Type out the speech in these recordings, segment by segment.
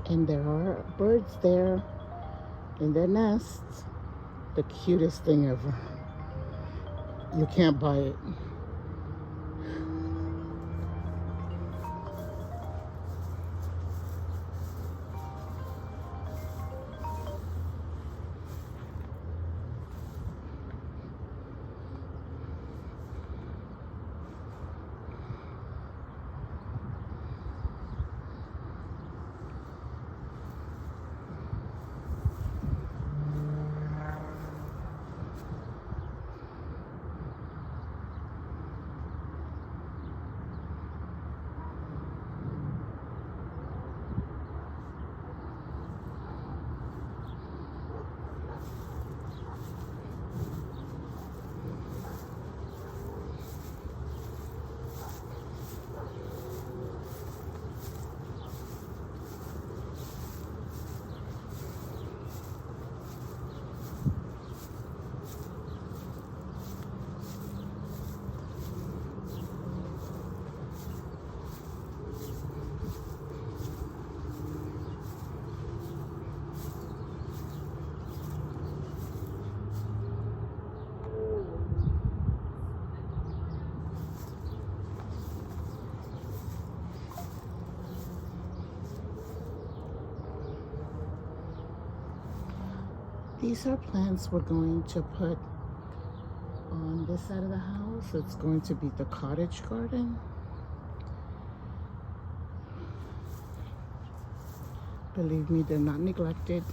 And there are birds there in their nests. The cutest thing ever. You can't buy it. These are plants we're going to put on this side of the house. It's going to be the cottage garden. Believe me, they're not neglected.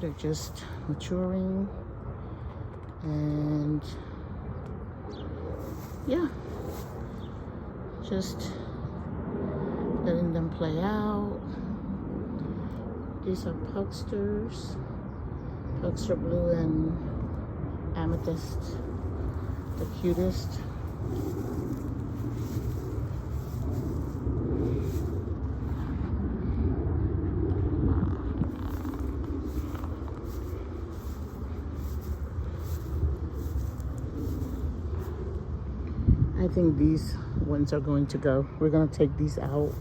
They're just maturing. And yeah, just letting them play out. These are pugsters. Pugster blue and amethyst, the cutest. I think these ones are going to go. We're going to take these out.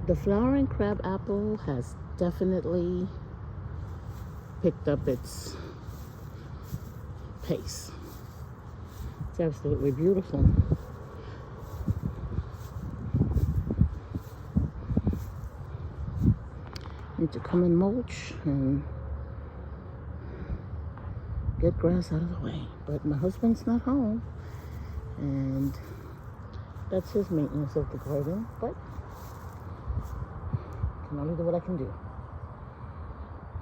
The flowering crab apple has definitely picked up its pace. It's absolutely beautiful. Need to come and mulch and get grass out of the way. But my husband's not home, and that's his maintenance of the garden. But I can only do what I can do.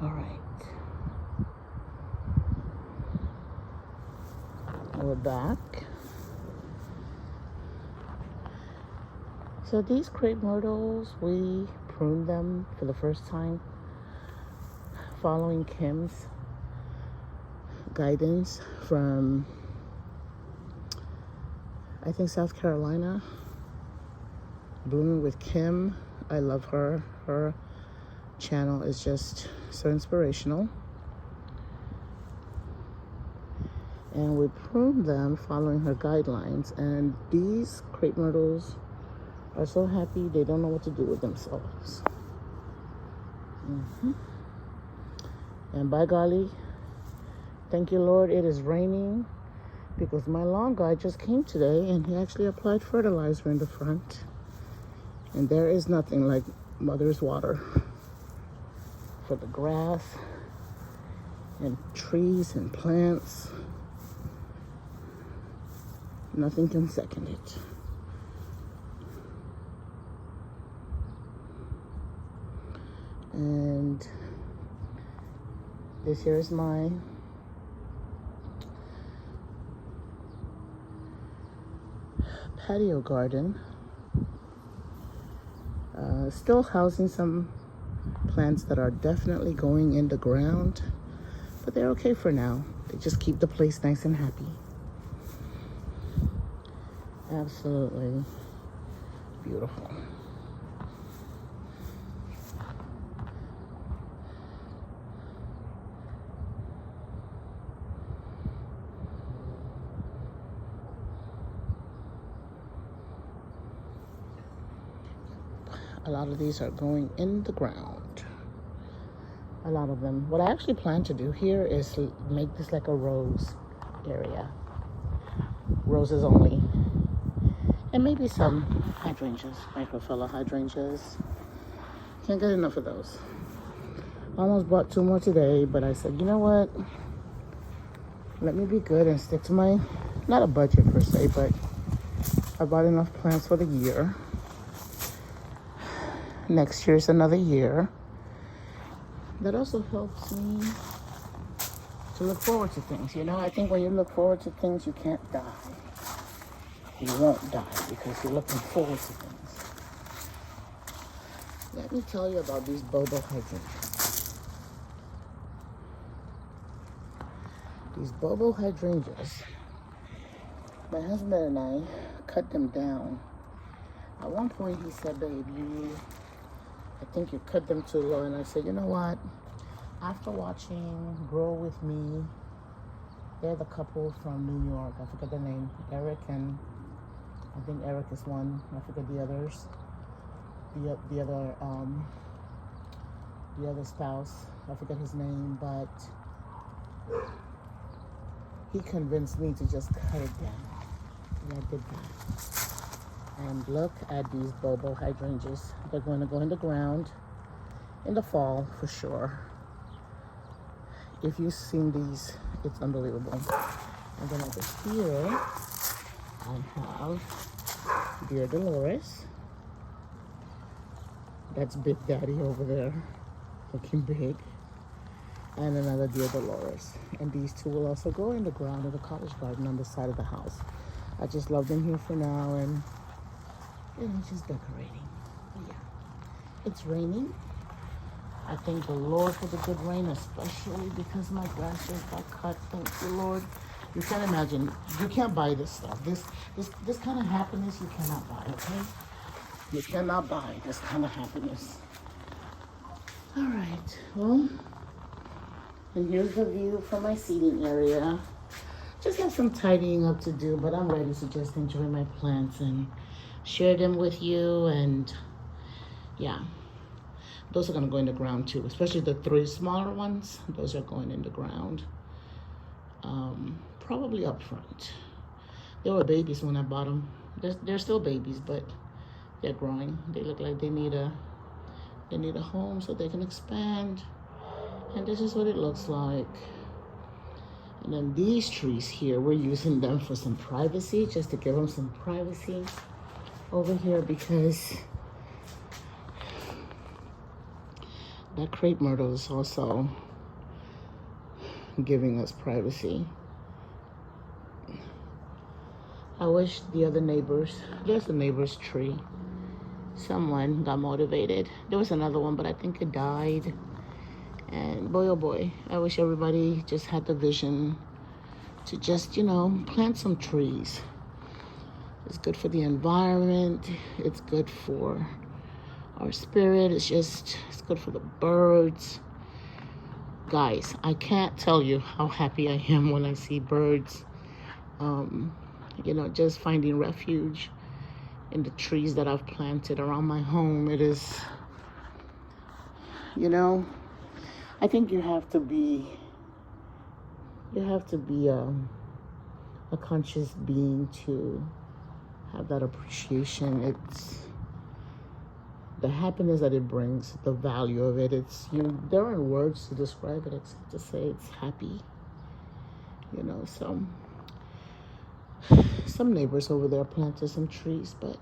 All right. We're back. So these crepe myrtles, we pruned them for the first time following Kim's guidance from, I think, South Carolina. Blooming with Kim. I love her. Her channel is just so inspirational. And we pruned them following her guidelines. And these crepe myrtles are so happy they don't know what to do with themselves. And by golly, thank you, Lord, it is raining, because my lawn guy just came today and he actually applied fertilizer in the front. And there is nothing like Mother's water for the grass and trees and plants. Nothing can second it. And this here is my patio garden. Still housing some plants that are definitely going in the ground, but they're okay for now. They just keep the place nice and happy. Absolutely beautiful. A lot of these are going in the ground. A lot of them. What I actually plan to do here is make this like a rose area. Roses only. And maybe some hydrangeas, microphylla hydrangeas. Can't get enough of those. Almost bought 2 more today, but I said, you know what? Let me be good and stick to my, not a budget per se, but I bought enough plants for the year. Next year's another year. That also helps me to look forward to things. You know, I think when you look forward to things, you can't die. You won't die because you're looking forward to things. Let me tell you about these Bobo hydrangeas. These Bobo hydrangeas, my husband and I cut them down. At one point he said, babe, I think you cut them too low. And I said, you know what? After watching Grow With Me, they're the couple from New York. I forget their name. Eric and I think Eric is one. I forget the others. The other spouse. I forget his name, but he convinced me to just cut it down. And I did that. And look at these Bobo hydrangeas. They're going to go in the ground in the fall for sure. If you've seen these, it's unbelievable. And then over here, I have Dear Dolores. That's Big Daddy over there, looking big. And another Dear Dolores. And these two will also go in the ground in the cottage garden on the side of the house. I just love them here for now, and just decorating. But yeah, it's raining. I thank the Lord for the good rain, especially because my grass just got cut. Thank you, Lord. You can't imagine. You can't buy this stuff. This kind of happiness you cannot buy. Okay, you cannot buy this kind of happiness. All right. Well, and here's the view from my seating area. Just have some tidying up to do, but I'm ready to just enjoy my plants and share them with you. And yeah, those are going to go in the ground too, especially the 3 smaller ones. Those are going in the ground, probably up front. They were babies when I bought them. They're still babies, but they're growing. They look like they need a home so they can expand. And this is what it looks like. And then these trees here, we're using them for some privacy, just to give them some privacy over here, because that crepe myrtle is also giving us privacy. I wish the other neighbors, there's a neighbor's tree. Someone got motivated. There was another one, but I think it died. And boy, oh boy, I wish everybody just had the vision to just, plant some trees. It's good for the environment. It's good for our spirit. It's good for the birds. Guys, I can't tell you how happy I am when I see birds, just finding refuge in the trees that I've planted around my home. It is, I think you have to be a conscious being to have that appreciation. It's the happiness that it brings, the value of it. It's, there aren't words to describe it except to say it's happy. So some neighbors over there planted some trees, but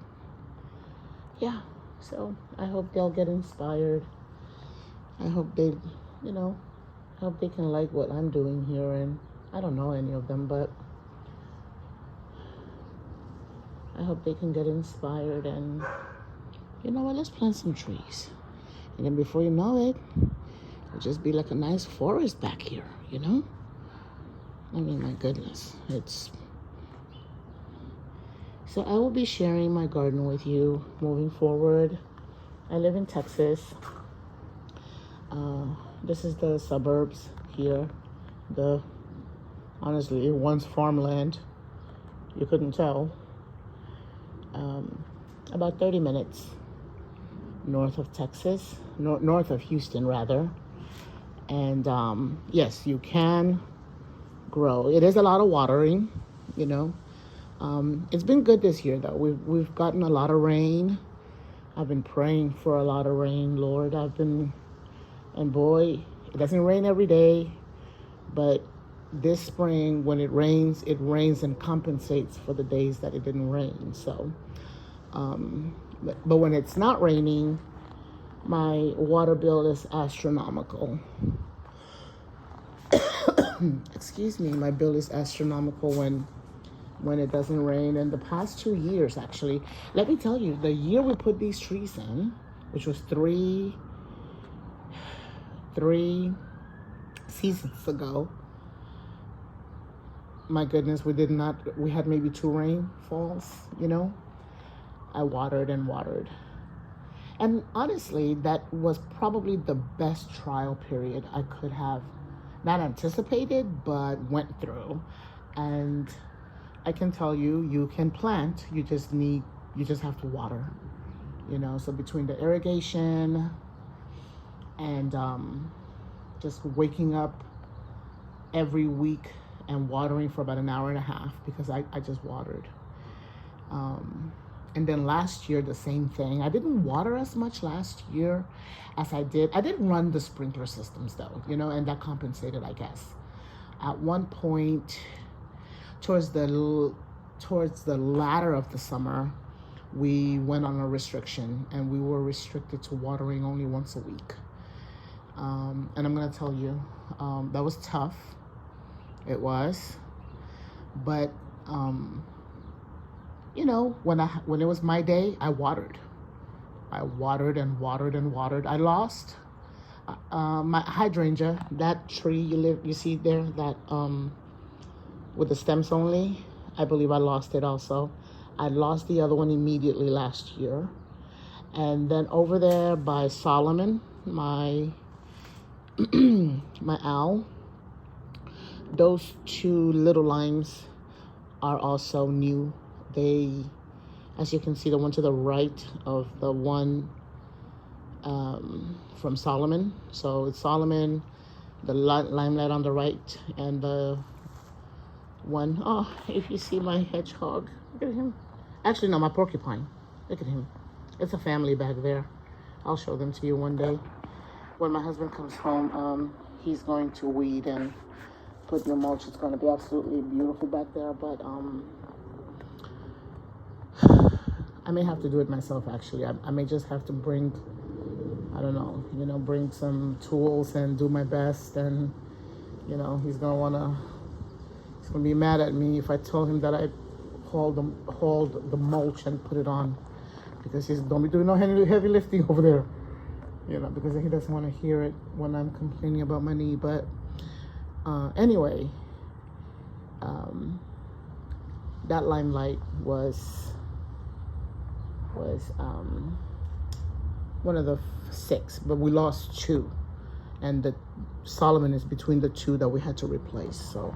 yeah, so I hope they'll get inspired I hope they, you know, I hope they can like what I'm doing here. And I don't know any of them, but I hope they can get inspired. And you know what, let's plant some trees. And then before you know it, it'll just be like a nice forest back here, you know? I mean, my goodness, it's... So I will be sharing my garden with you moving forward. I live in Texas. This is the suburbs here. Honestly, it once farmland. You couldn't tell. About 30 minutes north of Texas, north of Houston rather. And yes, you can grow. It is a lot of watering, you know. It's been good this year though. We've gotten a lot of rain. I've been praying for a lot of rain, Lord. And boy, it doesn't rain every day, but this spring when it rains and compensates for the days that it didn't rain. So, but when it's not raining, my water bill is astronomical. Excuse me, my bill is astronomical when it doesn't rain. And the past 2 years, actually, let me tell you, the year we put these trees in, which was three seasons ago, my goodness, we had maybe 2 rainfalls, you know. I watered and watered. And honestly, that was probably the best trial period I could have not anticipated, but went through. And I can tell you, you can plant, you just have to water, you know. So between the irrigation and just waking up every week and watering for about an hour and a half, because I just watered. And then last year, the same thing. I didn't water as much last year as I did. I didn't run the sprinkler systems though, you know, and that compensated, I guess. At one point, towards the latter of the summer, we went on a restriction, and we were restricted to watering only once a week. And I'm gonna tell you, that was tough. It was, but you know, when it was my day, I watered and watered and watered. I lost my hydrangea, that tree you see there, that with the stems only. I believe I lost it also. I lost the other one immediately last year. And then over there by Solomon, my my owl, those 2 little limes are also new. They, as you can see, the one to the right of the one from Solomon. So it's Solomon, the limelight on the right, and the one, oh, if you see my hedgehog, look at him. Actually, no, my porcupine. Look at him. It's a family back there. I'll show them to you one day. When my husband comes home, he's going to weed and put new mulch. It's going to be absolutely beautiful back there, but I may have to do it myself, actually. I may just have to bring, I don't know, you know, bring some tools and do my best. And, you know, he's going to be mad at me if I tell him that I hauled the mulch and put it on, because he's don't be doing no heavy lifting over there, you know, because he doesn't want to hear it when I'm complaining about my knee. But anyway, that limelight was one of the 6, but we lost 2, and the Solomon is between the 2 that we had to replace. So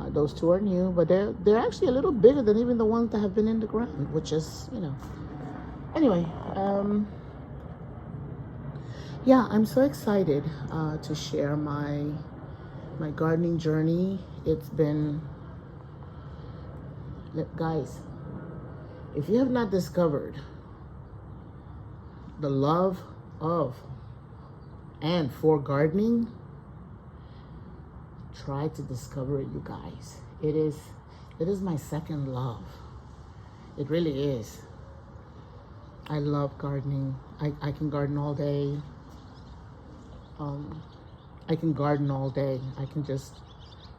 those 2 are new, but they're actually a little bigger than even the ones that have been in the ground, which is, you know. Anyway, yeah, I'm so excited to share my gardening journey. It's been, guys, if you have not discovered the love of and for gardening, try to discover it, you guys. It is my second love. It really is. I love gardening. I can garden all day. I can garden all day. I can just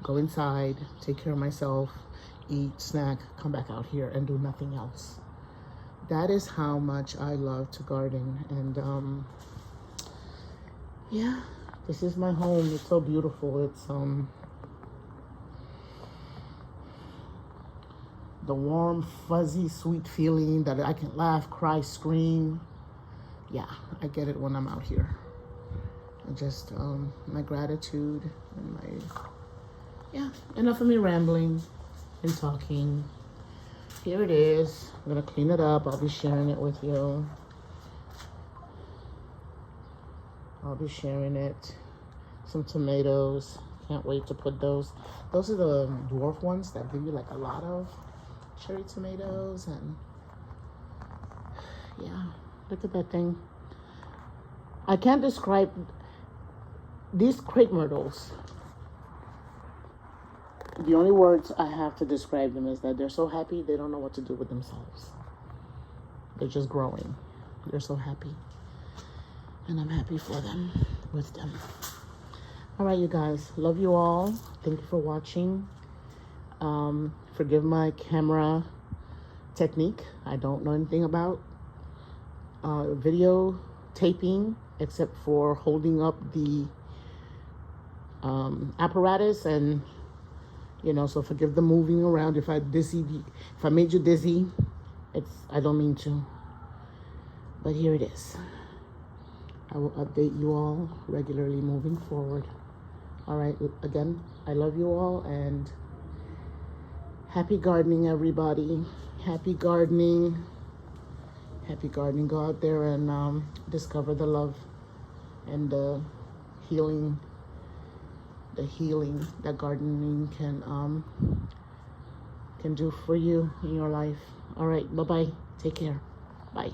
go inside, take care of myself, eat, snack, come back out here and do nothing else. That is how much I love to garden. And yeah, this is my home. It's so beautiful. It's the warm, fuzzy, sweet feeling that I can laugh, cry, scream. Yeah, I get it when I'm out here. And just my gratitude and my, yeah, enough of me rambling and talking. Here it is. I'm gonna clean it up. I'll be sharing it with you. I'll be sharing it. Some tomatoes. Can't wait to put those. Those are the dwarf ones that give you like a lot of cherry tomatoes. And yeah, look at that thing. I can't describe these crepe myrtles. The only words I have to describe them is that they're so happy they don't know what to do with themselves. They're just growing. They're so happy. And I'm happy for them, with them. All right, you guys. Love you all. Thank you for watching. Forgive my camera technique. I don't know anything about video taping except for holding up the apparatus, and so forgive the moving around. If I made you dizzy, I don't mean to, but here it is. I will update you all regularly moving forward. All right, again, I love you all, and happy gardening, everybody. Happy gardening. Happy gardening. Go out there and discover the love and the healing that gardening can do for you in your life. All right, bye-bye. Take care. Bye.